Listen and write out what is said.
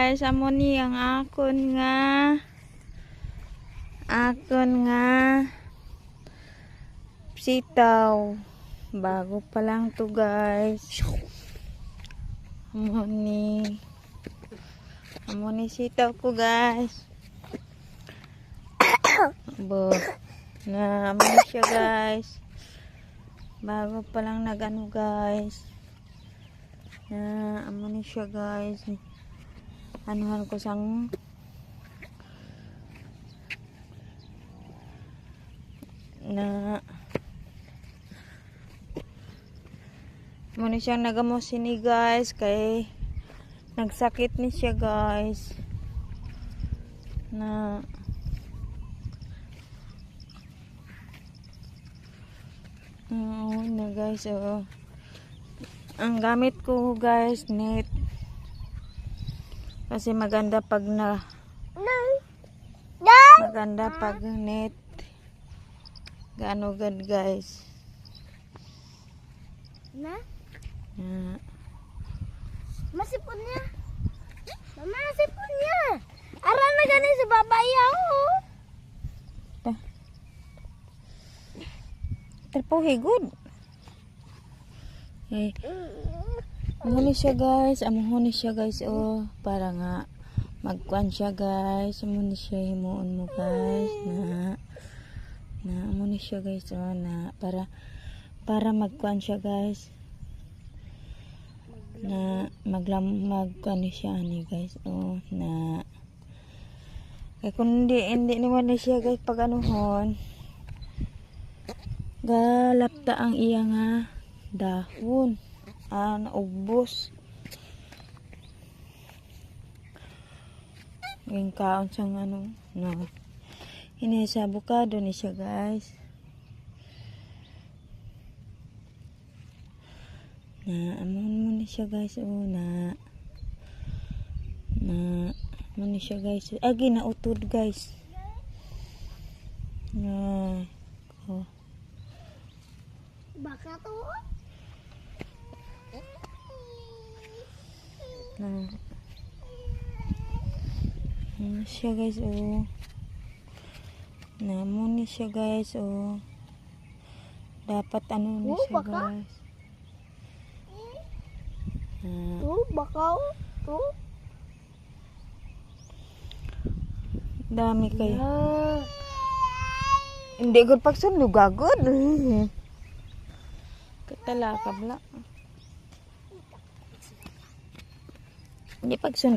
guys, amo ni ang akon nga sitaw. Bago pa lang to guys. Amo ni sitaw ko guys. Bo na amo ni siya guys. Bago pa lang nagano guys. Na amo ni siya guys. Anuhan ko sang na amo ni siyang nagamo sini guys kay nagsakit ni siya guys na na guys. Ang gamit ko guys net kasi maganda pag net gaano gad guys masipon niya mama, masipon niya aral na gani sa babayaw terpuhi good. Amuhon siya guys, para nga magkuan siya guys. Amuhon siya himuon mo guys na amuhon siya guys na para magkuan siya guys. Na magkuan siya ani guys. Na kay kung hindi naman siya guys pag anuhon galapta ang iya nga dahon naubos yung kaon siyang ano no ini sa avocado ni siya guys na amon mo ni siya guys na mo ni siya guys agi na utod guys na baka to siya guys namon ni siya guys dapat ano ni siya guys bakaw dami kayo hindi gud pagsunog agad katala kabla hindi pagsunog